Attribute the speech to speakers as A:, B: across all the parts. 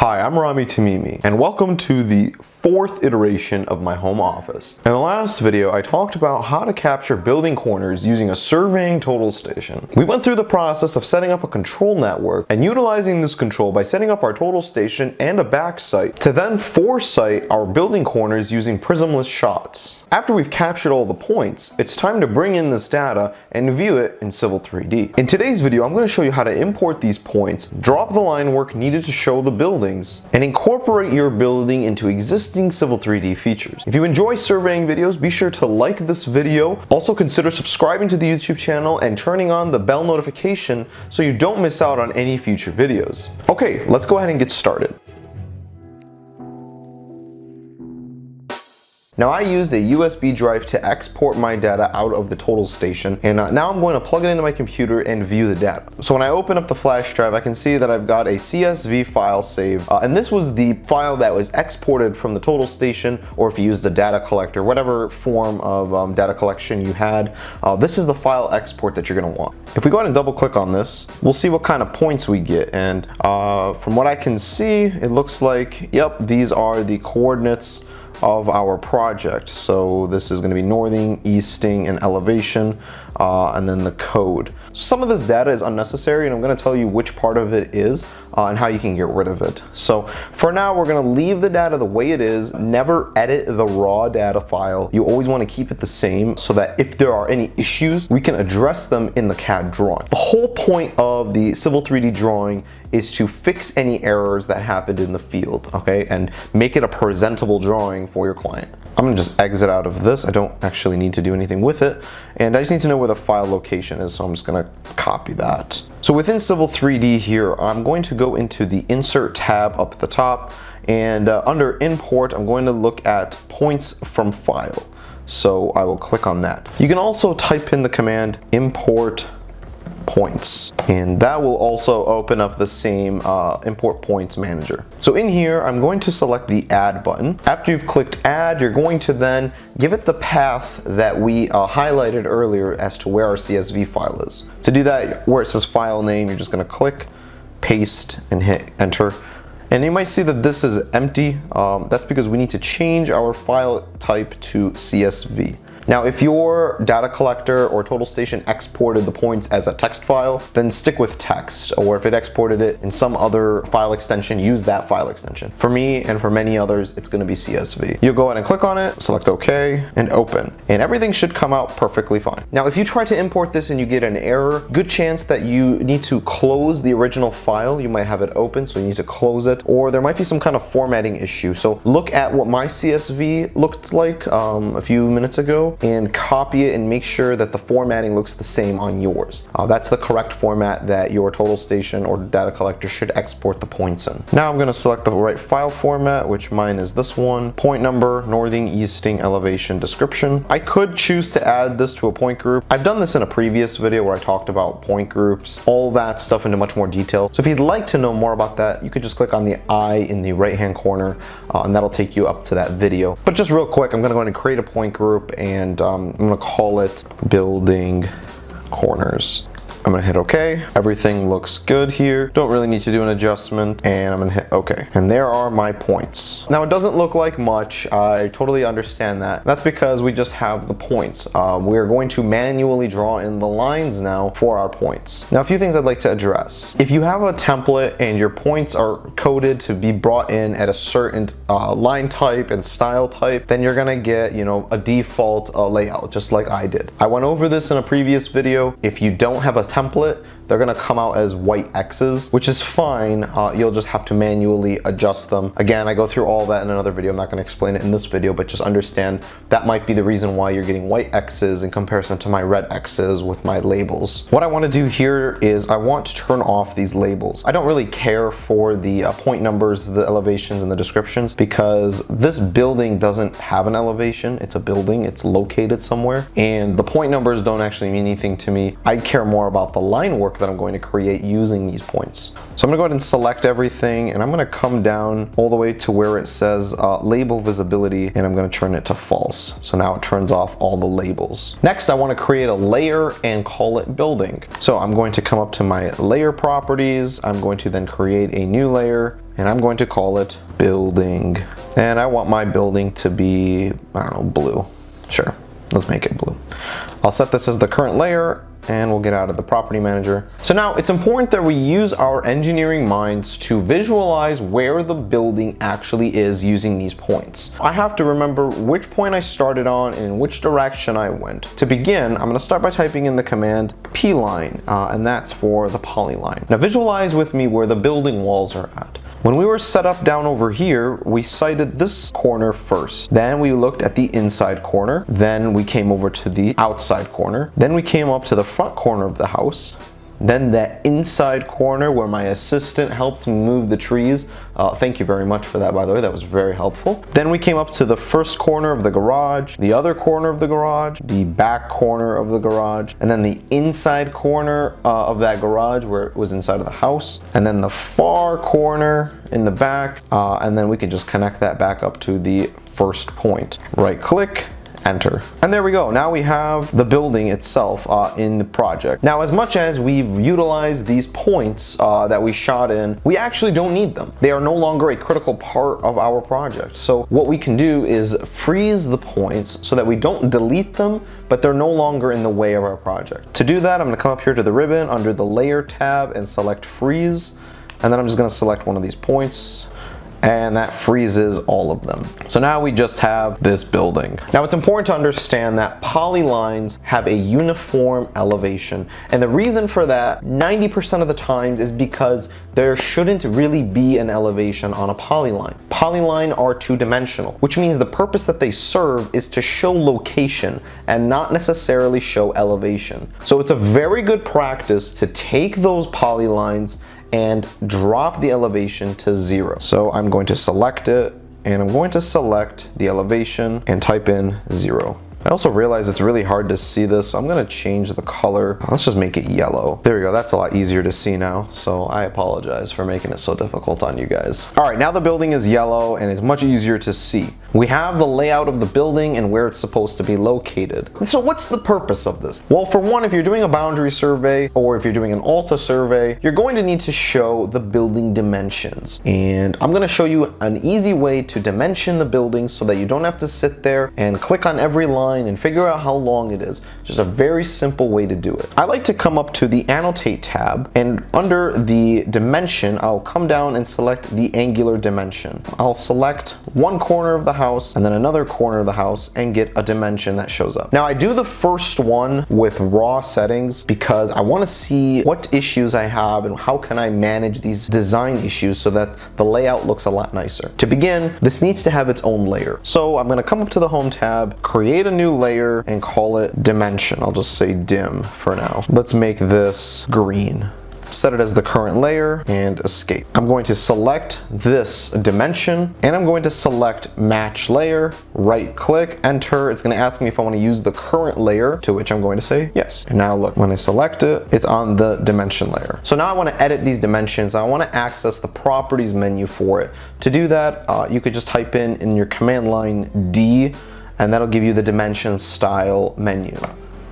A: Hi, I'm Rami Tamimi, and welcome to the fourth iteration of my home office. In the last video, I talked about how to capture building corners using a surveying total station. We went through the process of setting up a control network and utilizing this control by setting up our total station and a backsite to then foresight our building corners using prismless shots. After we've captured all the points, it's time to bring in this data and view it in Civil 3D. In today's video, I'm going to show you how to import these points, drop the line work needed to show the buildings, and incorporate your building into existing Civil 3D features. If you enjoy surveying videos, be sure to like this video. Also consider subscribing to the YouTube channel and turning on the bell notification so you don't miss out on any future videos. Okay, let's go ahead and get started. Now I used a USB drive to export my data out of the total station, and now I'm going to plug it into my computer and view the data. So when I open up the flash drive, I can see that I've got a CSV file saved, and this was the file that was exported from the total station, or if you use the data collector, whatever form of data collection you had, this is the file export that you're going to want. If we go ahead and double click on this, we'll see what kind of points we get, and from what I can see, it looks like, yep, these are the coordinates of our project. So this is going to be northing, easting, and elevation, and then the code. Some of this data is unnecessary, and I'm going to tell you which part of it is and how you can get rid of it. So for now, we're going to leave the data the way it is. Never edit the raw data file. You always want to keep it the same so that if there are any issues, we can address them in the CAD drawing. The whole point of the Civil 3D drawing is to fix any errors that happened in the field, okay, and make it a presentable drawing for your client. I'm gonna just exit out of this. I don't actually need to do anything with it, and I just need to know where the file location is, so I'm just gonna copy that. So within Civil 3D here, I'm going to go into the Insert tab up at the top, and under Import, I'm going to look at Points from File. So I will click on that. You can also type in the command import points, and that will also open up the same import points manager. So in here, I'm going to select the add button. After you've clicked add, you're going to then give it the path that we highlighted earlier as to where our CSV file is. To do that, where it says file name, you're just going to click, paste, and hit enter. And you might see that this is empty. That's because we need to change our file type to CSV. Now, if your data collector or total station exported the points as a text file, then stick with text, or if it exported it in some other file extension, use that file extension. For me and for many others, it's going to be CSV. You'll go ahead and click on it, select OK, and open, and everything should come out perfectly fine. Now, if you try to import this and you get an error, good chance that you need to close the original file. You might have it open, so you need to close it, or there might be some kind of formatting issue. So look at what my CSV looked like a few minutes ago, and copy it and make sure that the formatting looks the same on yours. That's the correct format that your total station or data collector should export the points in. Now I'm going to select the right file format, which mine is this one. Point number, northing, easting, elevation, description. I could choose to add this to a point group. I've done this in a previous video where I talked about point groups, all that stuff into much more detail. So if you'd like to know more about that, you could just click on the I in the right hand corner, and that'll take you up to that video. But just real quick, I'm going to go ahead and create a point group, and I'm going to call it building corners. I'm going to hit OK. Everything looks good here. Don't really need to do an adjustment, and I'm going to hit OK. And there are my points. Now, it doesn't look like much. I totally understand that. That's because we just have the points. We're going to manually draw in the lines now for our points. Now, a few things I'd like to address. If you have a template and your points are coded to be brought in at a certain line type and style type, then you're going to get, a default layout, just like I did. I went over this in a previous video. If you don't have a template, they're going to come out as white X's, which is fine. You'll just have to manually adjust them. Again, I go through all that in another video. I'm not going to explain it in this video, but just understand that might be the reason why you're getting white X's in comparison to my red X's with my labels. What I want to do here is I want to turn off these labels. I don't really care for the point numbers, the elevations, and the descriptions, because this building doesn't have an elevation. It's a building. It's located somewhere, and the point numbers don't actually mean anything to me. I care more about the line work that I'm going to create using these points. So I'm going to go ahead and select everything, and I'm going to come down all the way to where it says label visibility, and I'm going to turn it to false. So now it turns off all the labels. Next, I want to create a layer and call it building. So I'm going to come up to my layer properties. I'm going to then create a new layer, and I'm going to call it building. And I want my building to be, I don't know, blue. Sure, let's make it blue. I'll set this as the current layer, and we'll get out of the property manager. So now it's important that we use our engineering minds to visualize where the building actually is using these points. I have to remember which point I started on and in which direction I went. To begin, I'm gonna start by typing in the command pline, and that's for the polyline. Now visualize with me where the building walls are at. When we were set up down over here, we sighted this corner first. Then we looked at the inside corner. Then we came over to the outside corner. Then we came up to the front corner of the house. Then the inside corner where my assistant helped me move the trees. Thank you very much for that, by the way. That was very helpful. Then we came up to the first corner of the garage, the other corner of the garage, the back corner of the garage, and then the inside corner of that garage where it was inside of the house, and then the far corner in the back, and then we can just connect that back up to the first point. Right click, enter. And there we go. Now we have the building itself in the project. Now, as much as we've utilized these points that we shot in, we actually don't need them. They are no longer a critical part of our project. So what we can do is freeze the points so that we don't delete them, but they're no longer in the way of our project. To do that, I'm going to come up here to the ribbon under the layer tab and select freeze. And then I'm just going to select one of these points, and that freezes all of them. So now we just have this building. Now it's important to understand that polylines have a uniform elevation. And the reason for that, 90% of the times, is because there shouldn't really be an elevation on a polyline. Polyline are two-dimensional, which means the purpose that they serve is to show location and not necessarily show elevation. So it's a very good practice to take those polylines and drop the elevation to 0. So I'm going to select it, and I'm going to select the elevation and type in 0. I also realize it's really hard to see this, so I'm going to change the color. Let's just make it yellow. There we go. That's a lot easier to see now, so I apologize for making it so difficult on you guys. All right, now the building is yellow and it's much easier to see. We have the layout of the building and where it's supposed to be located. And so what's the purpose of this? Well, for one, if you're doing a boundary survey or if you're doing an ALTA survey, you're going to need to show the building dimensions. And I'm going to show you an easy way to dimension the building so that you don't have to sit there and click on every line and figure out how long it is. Just a very simple way to do it. I like to come up to the Annotate tab, and under the dimension, I'll come down and select the angular dimension. I'll select one corner of the house and then another corner of the house and get a dimension that shows up. Now I do the first one with raw settings because I want to see what issues I have and how can I manage these design issues so that the layout looks a lot nicer. To begin, this needs to have its own layer. So I'm going to come up to the Home tab, create a new layer, and call it dimension. I'll just say dim for now. Let's make this green. Set it as the current layer and escape. I'm going to select this dimension and I'm going to select match layer, right click, enter. It's going to ask me if I want to use the current layer, to which I'm going to say yes. And now look, when I select it, it's on the dimension layer. So now I want to edit these dimensions. I want to access the properties menu for it. To do that, you could just type in your command line D, and that'll give you the dimension style menu.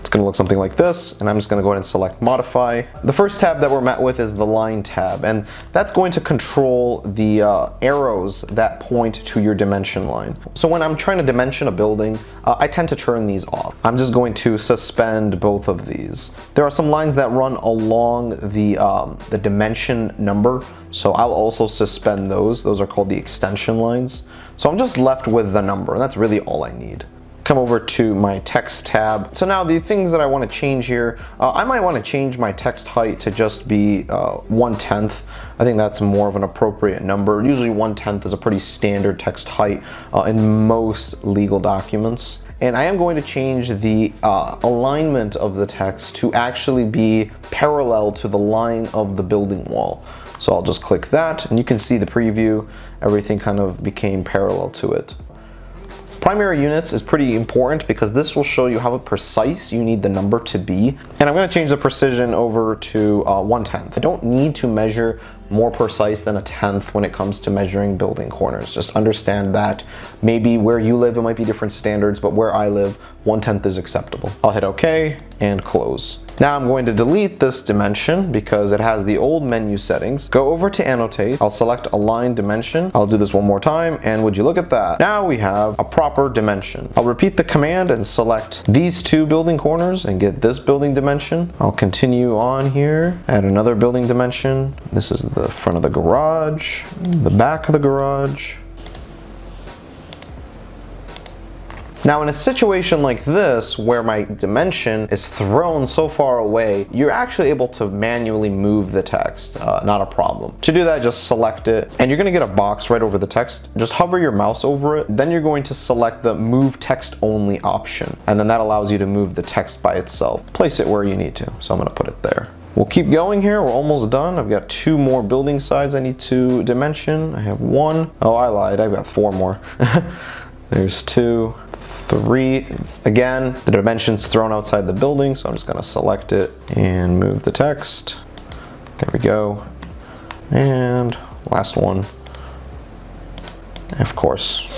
A: It's going to look something like this, and I'm just going to go ahead and select modify. The first tab that we're met with is the line tab, and that's going to control the arrows that point to your dimension line. So when I'm trying to dimension a building, I tend to turn these off. I'm just going to suspend both of these. There are some lines that run along the dimension number, so I'll also suspend those. Those are called the extension lines. So I'm just left with the number, and that's really all I need. Come over to my text tab. So now the things that I want to change here, I might want to change my text height to just be 1/10. I think that's more of an appropriate number. Usually 1/10 is a pretty standard text height in most legal documents. And I am going to change the alignment of the text to actually be parallel to the line of the building wall. So I'll just click that, and you can see the preview. Everything kind of became parallel to it. Primary units is pretty important because this will show you how precise you need the number to be. And I'm going to change the precision over to 1/10. I don't need to measure more precise than 1/10 when it comes to measuring building corners. Just understand that maybe where you live it might be different standards, but where I live, 1/10 is acceptable. I'll hit OK and close. Now I'm going to delete this dimension because it has the old menu settings. Go over to annotate. I'll select align dimension. I'll do this one more time, and would you look at that? Now we have a proper dimension. I'll repeat the command and select these two building corners and get this building dimension. I'll continue on here, add another building dimension. This is the front of the garage, the back of the garage. Now in a situation like this, where my dimension is thrown so far away, you're actually able to manually move the text, not a problem. To do that, just select it, and you're gonna get a box right over the text. Just hover your mouse over it, then you're going to select the move text only option, and then that allows you to move the text by itself. Place it where you need to, so I'm gonna put it there. We'll keep going here, we're almost done. I've got 2 more building sides I need to dimension. I have 1. Oh, I lied, I've got 4 more. There's 2. 3. Again, the dimension's thrown outside the building, so I'm just gonna select it and move the text. There we go. And last one. Of course.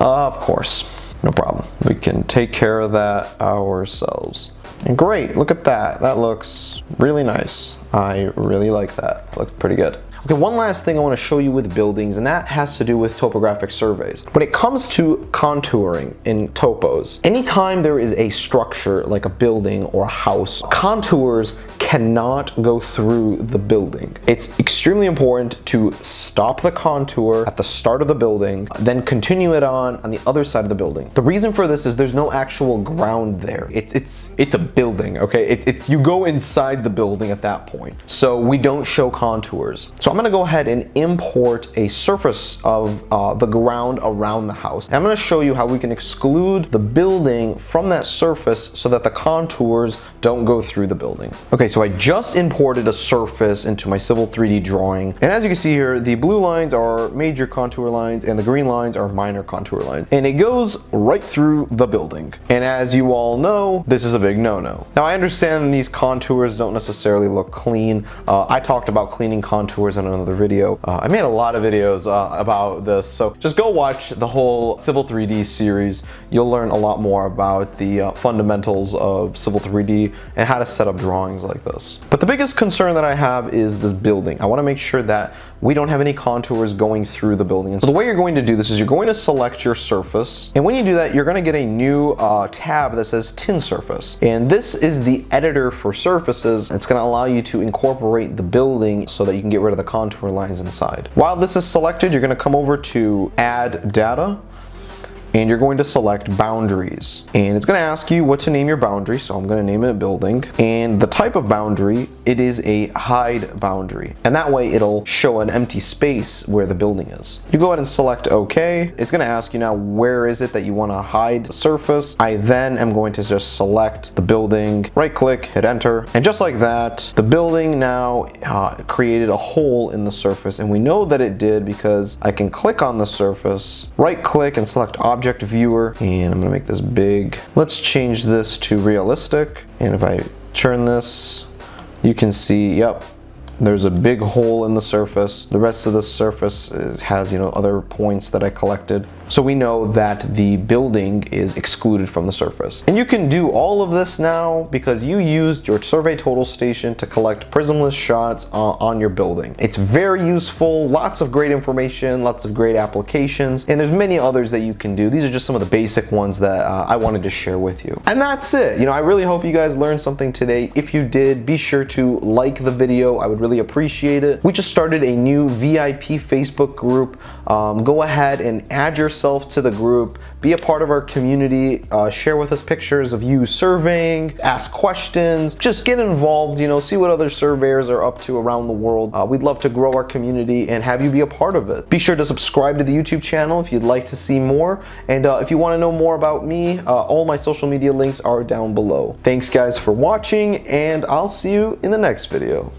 A: No problem. We can take care of that ourselves. And great, look at that. That looks really nice. I really like that. Looks pretty good. Okay, one last thing I want to show you with buildings, and that has to do with topographic surveys. When it comes to contouring in topos, anytime there is a structure like a building or a house, contours cannot go through the building. It's extremely important to stop the contour at the start of the building, then continue it on the other side of the building. The reason for this is there's no actual ground there. It's a building, okay? It's you go inside the building at that point. So we don't show contours. So I'm gonna go ahead and import a surface of the ground around the house. And I'm gonna show you how we can exclude the building from that surface so that the contours don't go through the building. Okay, so I just imported a surface into my Civil 3D drawing. And as you can see here, the blue lines are major contour lines and the green lines are minor contour lines. And it goes right through the building. And as you all know, this is a big no-no. Now I understand these contours don't necessarily look clean. I talked about cleaning contours in another video. I made a lot of videos about this, so just go watch the whole Civil 3D series. You'll learn a lot more about the fundamentals of Civil 3D and how to set up drawings like this. But the biggest concern that I have is this building. I want to make sure that we don't have any contours going through the building. And so the way you're going to do this is you're going to select your surface, and when you do that, you're going to get a new tab that says Tin Surface. And this is the editor for surfaces. It's going to allow you to incorporate the building so that you can get rid of the contour lines inside. While this is selected, you're going to come over to Add Data, and you're going to select boundaries, and it's going to ask you what to name your boundary, so I'm going to name it building. And the type of boundary, it is a hide boundary, and that way it'll show an empty space where the building is. You go ahead and select OK. It's going to ask you now where is it that you want to hide the surface. I then am going to just select the building, right click, hit enter, and just like that, the building now created a hole in the surface, and we know that it did because I can click on the surface, right click, and select Object Viewer, and I'm gonna make this big. Let's change this to realistic, and if I turn this, you can see, yep, there's a big hole in the surface. The rest of the surface has, other points that I collected. So we know that the building is excluded from the surface. And you can do all of this now because you used your Survey Total Station to collect prismless shots on your building. It's very useful, lots of great information, lots of great applications, and there's many others that you can do. These are just some of the basic ones that I wanted to share with you. And that's it. I really hope you guys learned something today. If you did, be sure to like the video. I would really appreciate it. We just started a new VIP Facebook group. Go ahead and add yourself to the group, be a part of our community, share with us pictures of you surveying, ask questions, just get involved, see what other surveyors are up to around the world. We'd love to grow our community and have you be a part of it. Be sure to subscribe to the YouTube channel if you'd like to see more, and if you want to know more about me, all my social media links are down below. Thanks guys for watching, and I'll see you in the next video.